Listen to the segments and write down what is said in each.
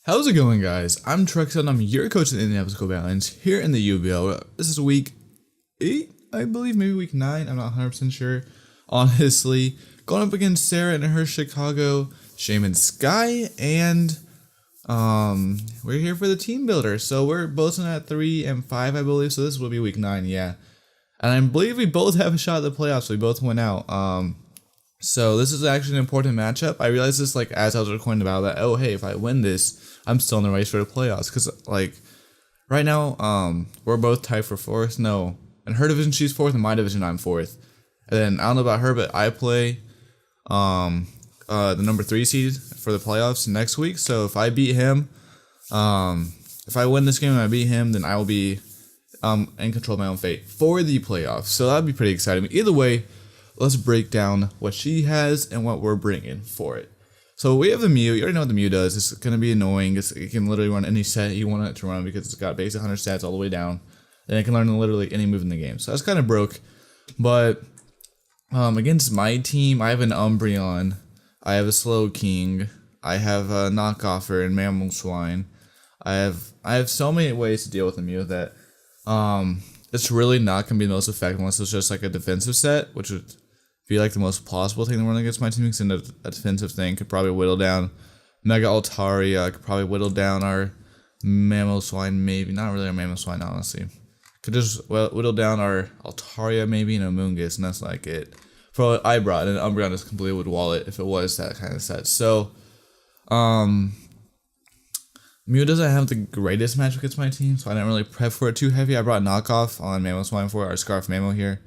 How's it going, guys? I'm Trexus and I'm your coach of the Indianapolis Cobalions here in the UBL. This is week 8, I believe, maybe week 9. I'm not 100% sure. Honestly, going up against Sarah and her Chicago Shaymin-Sky, and we're here for the team builder. So we're both in at 3 and 5, I believe. So this will be week 9, yeah. And I believe we both have a shot at the playoffs. We both went out. So this is actually an important matchup. I realized this like as I was recording about that. Oh, hey, if I win this, I'm still in the race for the playoffs. Cause like right now, we're both tied for 4th. No, in her division she's 4th, in my division I'm 4th. And then I don't know about her, but I play the number 3 seed for the playoffs next week. So if I beat him, if I win this game and I beat him, then I will be in control of my own fate for the playoffs. So that'd be pretty exciting. Either way, let's break down what she has and what we're bringing for it. So we have the Mew. You already know what the Mew does. It's going to be annoying. It can literally run any set you want it to run because it's got basic 100 stats all the way down. And it can learn literally any move in the game. So that's kind of broke. But against my team, I have an Umbreon. I have a Slow King. I have a Knockoffer and Mammal Swine. I have so many ways to deal with the Mew that it's really not going to be the most effective unless it's just like a defensive set, which would be like the most plausible thing to run against my team, because a defensive thing could probably whittle down Mega Altaria, could probably whittle down our Mammal Swine, maybe. Not really our Mammal Swine, honestly. Could just whittle down our Altaria, maybe, and Amoonguss, and that's like it. For what I brought, and Umbreon is completely would wallet if it was that kind of set. So, Mew doesn't have the greatest match against my team, so I didn't really prep for it too heavy. I brought Knockoff on Mammal Swine for our Scarf Mammal here.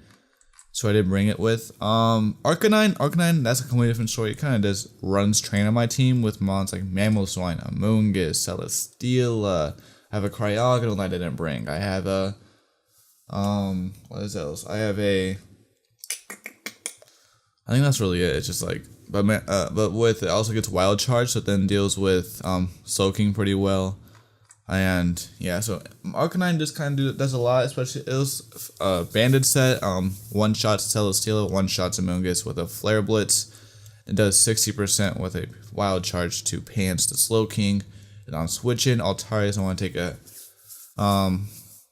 So I did bring it with Arcanine, that's a completely different story. It kind of does runs train on my team with mons like Mammal Swine, Amoonguss, Celesteela. I have a Cryogonal that I didn't bring. I have a what is else? I have a, I think that's really it. It's just like, but with it also gets Wild Charge, so it then deals with Soaking pretty well. And yeah, so Arcanine just kind of does a lot, especially it was a banded set. One shot Celesteela, one shot Amoonguss with a Flare Blitz. It does 60% with a Wild Charge to Pants to Slow King. And on switching, Altaria doesn't want to take a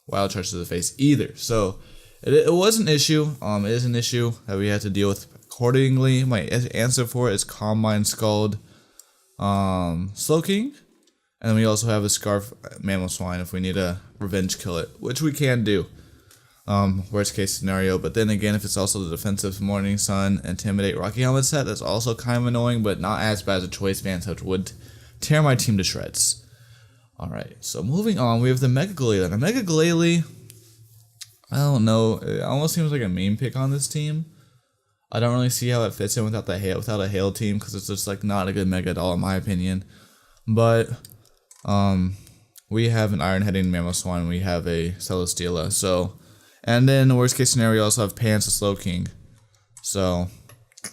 Wild Charge to the face either. So it was an issue. It is an issue that we had to deal with accordingly. My answer for it is Calm Mind, Scald, Slow King. And then we also have a Scarf Mammal Swine if we need a revenge kill it, which we can do. Worst case scenario. But then again, if it's also the defensive Morning Sun, Intimidate, Rocky Helmet set, that's also kind of annoying, but not as bad as a Choice Band, which would tear my team to shreds. Alright, so moving on, we have the Mega Glalie. The Mega Glalie, I don't know, it almost seems like a meme pick on this team. I don't really see how it fits in without a Hail team, because it's just like not a good Mega at all in my opinion. But we have an Iron Heading Mammal Swine, we have a Celesteela, so, and then the worst case scenario, we also have Pants, a Slow King. So, I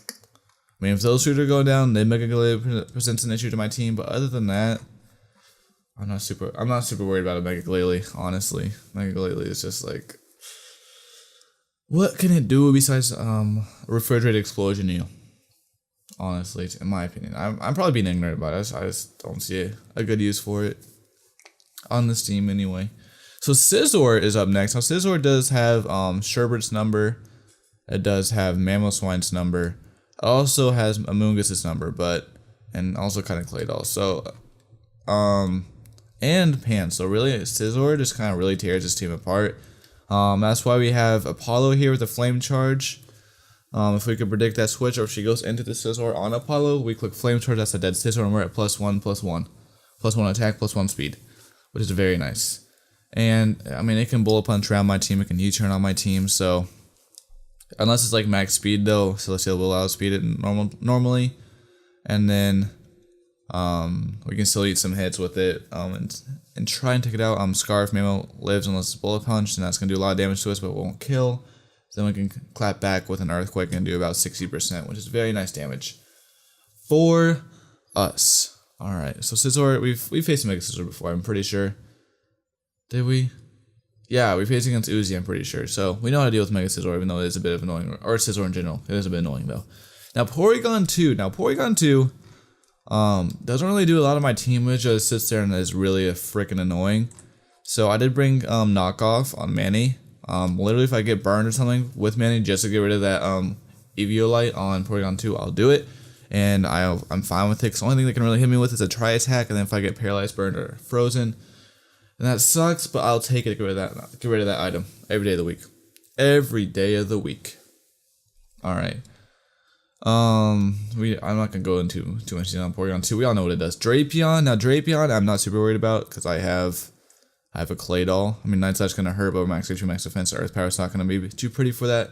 mean, if those two are going down, then Mega Glalie presents an issue to my team, but other than that, I'm not super worried about a Mega Glalie, honestly. Mega Glalie is just like, what can it do besides Refrigerated Explosion you? Honestly, in my opinion. I'm probably being ignorant about it. I just don't see a good use for it on this team anyway. So Scizor is up next. Now Scizor does have Sherbert's number. It does have Mammal Swine's number. It also has Amoonguss' number, and also kind of Claydol. So and Pants. So really Scizor just kind of really tears his team apart. That's why we have Apollo here with a Flame Charge. If we could predict that switch, or if she goes into the Scizor on Apollo, we click Flame Charge, that's a dead Scizor, and we're at +1/+1. +1 attack, +1 speed, which is very nice. And, I mean, it can Bullet Punch around my team, it can U-turn on my team, so, unless it's like max speed though, Celesteela will outspeed it normally, and then, we can still eat some hits with it, and try and take it out. Scarf Mammal lives unless it's Bullet Punch, and that's going to do a lot of damage to us, but it won't kill. Then we can clap back with an Earthquake and do about 60%, which is very nice damage for us. Alright, so Scizor, we've faced Mega Scizor before, I'm pretty sure. Did we? Yeah, we faced against Uzi, I'm pretty sure. So we know how to deal with Mega Scizor, even though it is a bit of annoying, or Scizor in general. It is a bit annoying though. Now Porygon 2. Now Porygon 2, Doesn't really do a lot of my team, which just sits there and is really freaking annoying. So I did bring knockoff on Manny. Literally if I get burned or something with Manny just to get rid of that Eviolite on Porygon 2, I'll do it. And I'm fine with it, because the only thing that can really hit me with is a tri-attack, and then if I get paralyzed, burned, or frozen, and that sucks, but I'll take it to get rid of that item every day of the week. Every day of the week. Alright. I'm not gonna go into too much on Porygon 2. We all know what it does. Drapion. Now Drapion I'm not super worried about, because I have a Claydol. I mean, Night Slash's gonna hurt, but max HP, max defense, Earth Power's not gonna be too pretty for that.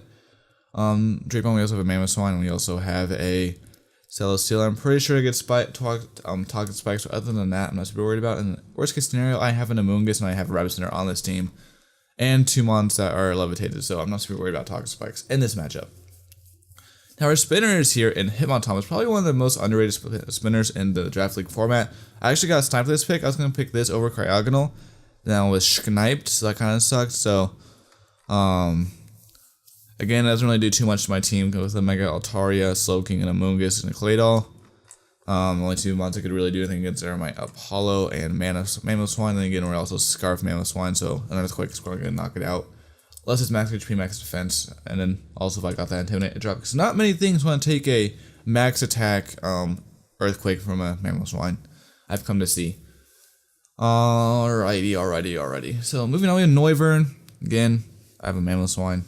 Drapion, we also have a Mamoswine, and we also have a Chelsealeo. I'm pretty sure it gets target spikes, but other than that, I'm not super worried about. In the worst case scenario, I have an Amoonguss and I have a Rabbit Center on this team, and 2 mons that are levitated, so I'm not super worried about target spikes in this matchup. Now our spinners here in Hitmontop is probably one of the most underrated spinners in the Draft League format. I actually got sniped for this pick. I was going to pick this over Cryogonal. Then I was sniped, so that kind of sucked. So, again, it doesn't really do too much to my team with a Mega Altaria, Slowking, and a Amoonguss, and a Claydol. Only 2 mons I could really do anything against are my Apollo and Mamoswine. And then again, we're also Scarf Mamoswine, so an Earthquake is probably going to knock it out. Unless it's max HP, max defense, and then also if I got that Intimidate drop. Because not many things want to take a max attack Earthquake from a Mamoswine, I've come to see. Alrighty. So moving on, we have Noivern. Again, I have a Mamoswine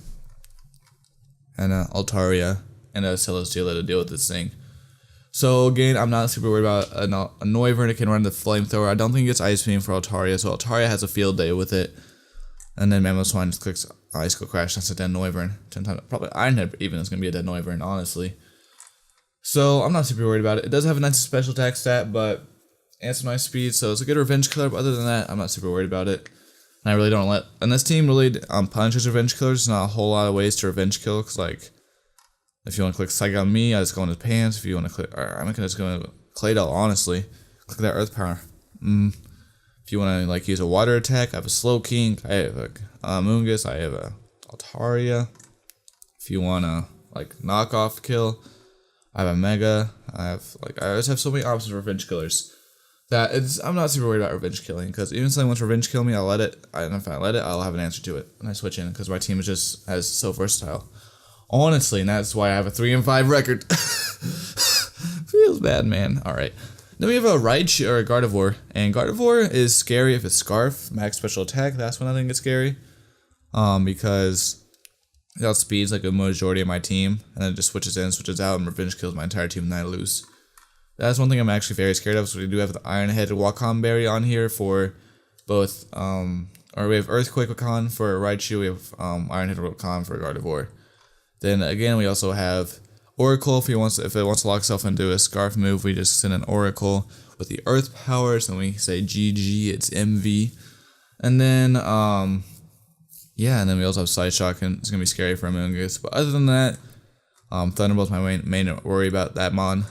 and a Altaria and a Chelsealeo to deal with this thing. So again, I'm not super worried about a Noivern. It can run the Flamethrower. I don't think it's Ice Beam for Altaria, so Altaria has a field day with it. And then Mamoswine just clicks Icicle Crash. That's a dead Noivern. 10 times, probably Ironhead even is going to be a dead Noivern, honestly. So I'm not super worried about it. It does have a nice special attack stat, but and some nice speed, so it's a good revenge killer. But other than that, I'm not super worried about it. And I really don't let. And this team really punishes revenge killers. There's not a whole lot of ways to revenge kill. Cause like, if you want to click Psych on me, I just go in his pants. If you want to click, I'm gonna just go into Claydol. Honestly, click that Earth Power. If you want to like use a water attack, I have a Slowking. I have a Amoonguss. I have a Altaria. If you want to like knockoff kill, I have a Mega. I just have so many options for revenge killers that I'm not super worried about revenge killing, because even if someone wants to revenge kill me, I'll let it. And if I let it, I'll have an answer to it. And I switch in because my team is just as so versatile. Honestly, and that's why I have a 3-5 record. Feels bad, man. All right. Then we have a Raichu or a Gardevoir, and Gardevoir is scary if it's Scarf, max special attack. That's when I think it's scary, because it outspeeds like a majority of my team, and then it just switches in, switches out, and revenge kills my entire team, and I lose. That's one thing I'm actually very scared of. So we do have the Ironhead Wakon Berry on here for both, or we have Earthquake Wakon for Raichu, we have Ironhead Wakon for Gardevoir. Then again, we also have Oracle. If it wants to lock itself into a Scarf move, we just send an Oracle with the Earth Powers, and we say GG, it's MV. And then, yeah, and then we also have Side Shock, and it's gonna be scary for Amoonguss. But other than that, Thunderbolt's my main worry about that mon.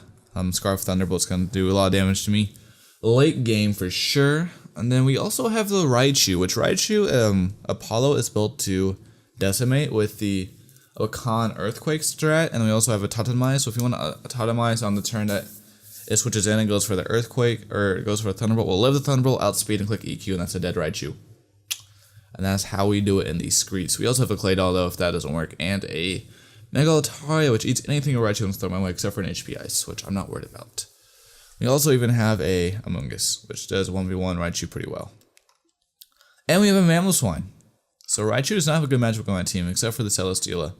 Scarf Thunderbolt's gonna do a lot of damage to me late game for sure. And then we also have the Raichu, which Raichu, Apollo is built to decimate with the Wakon Earthquake strat, and we also have a Totemize. So if you want to Totemize on the turn that it switches in and goes for the Earthquake, or it goes for a Thunderbolt, we'll live the Thunderbolt, outspeed, and click EQ, and that's a dead Raichu. And that's how we do it in these Screets. We also have a Claydol, though, if that doesn't work, and a Mega Altaria, which eats anything a Raichu wants to throw my way, except for an HP Ice, which I'm not worried about. We also even have a Amoonguss, which does 1v1 Raichu pretty well. And we have a Mamoswine. So Raichu does not have a good matchup on my team, except for the Chelsealeo.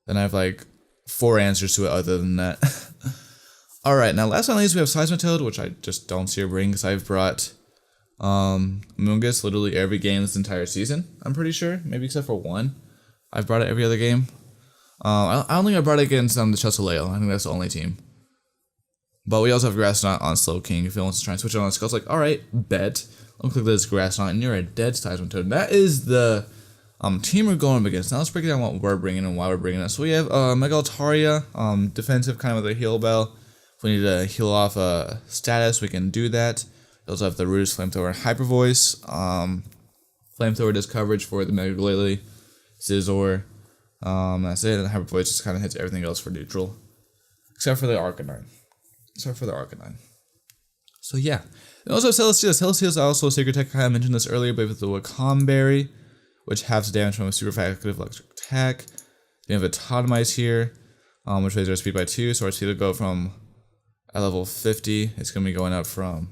Then I have like 4 answers to it other than that. Alright, now last but not least, we have Seismitoad, which I just don't see her bring, because I've brought Amoonguss literally every game this entire season, I'm pretty sure. Maybe except for 1. I've brought it every other game. I don't think I brought it against the Chelsealeo. I think that's the only team. But we also have Grass Knot on Slowking. If it wants to try and switch it on a skull, it's like, alright, bet. Let me click this Grass Knot, and you're a dead Seismitoad. That is the team we're going up against. Now let's break down what we're bringing and why we're bringing it. So we have Mega Altaria, defensive, kind of with a heal bell. If we need to heal off a status, we can do that. We also have the Roost, Flamethrower, and Hyper Voice. Flamethrower does coverage for the Mega Glalie, Scizor. That's it, and the Hyper Voice just kind of hits everything else for neutral. Except for the Arcanine. So yeah. And also Chelsealeo is also a Sacred Tech. I mentioned this earlier, but with the Wacom Berry, which halves the damage from a super effective electric attack. We have Atomize here, which raises our speed by 2, so our speed will go from at level 50. It's going to be going up from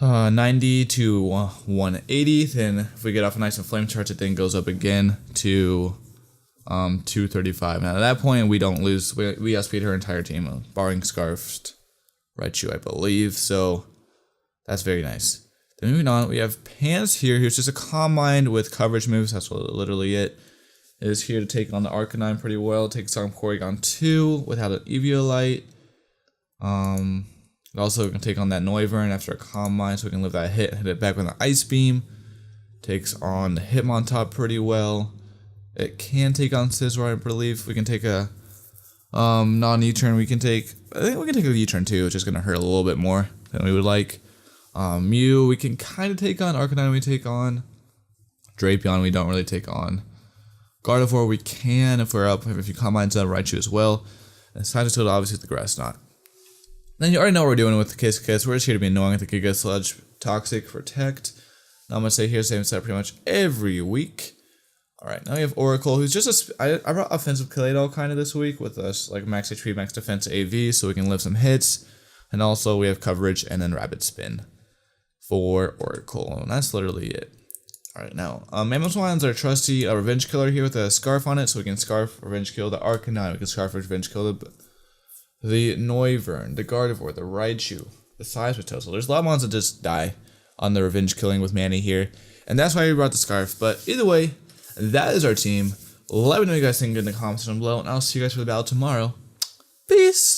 90 to 180. Then if we get off a nice Flame Charge, it then goes up again to 235. Now at that point, we don't lose. We outspeed her entire team, barring Scarfed Raichu, I believe. So that's very nice. Then moving on, we have Pants here, who's just a Calm Mind with coverage moves. That's literally it. It is here to take on the Arcanine pretty well. Takes on Porygon 2 without an Eviolite. It also can take on that Noivern after a Calm Mind, so we can live that hit it back with an Ice Beam. Takes on the Hitmontop pretty well. It can take on Scizor, I believe. We can take a non-U-turn. I think we can take a U-turn too, which is going to hurt a little bit more than we would like. Mew, we can kind of take on. Arcanine, we take on. Drapion, we don't really take on. Gardevoir, we can if we're up. If you Calm Minds on Raichu as well. And Cytotoad, obviously, the Grass Knot. Then you already know what we're doing with the Kiss. We're just here to be annoying with the Giga Sludge, Toxic, Protect. Now I'm going to say here, same set pretty much every week. Alright, now we have Oracle, who's just I brought Offensive Chelsealeo kind of this week with us, like Max HP, Max Defense AV, so we can live some hits. And also we have Coverage and then Rapid Spin for Oracle. And that's literally it. Alright, now, Mamoswine's our trusty Revenge Killer here with a Scarf on it, so we can Scarf Revenge Kill the Arcanine, we can Scarf Revenge Kill the Noivern, the Gardevoir, the Raichu, the Seismitoad. So there's a lot of mons that just die on the Revenge Killing with Manny here, and that's why we brought the Scarf. But either way, that is our team. Let me know what you guys think in the comments down below, and I'll see you guys for the battle tomorrow. Peace!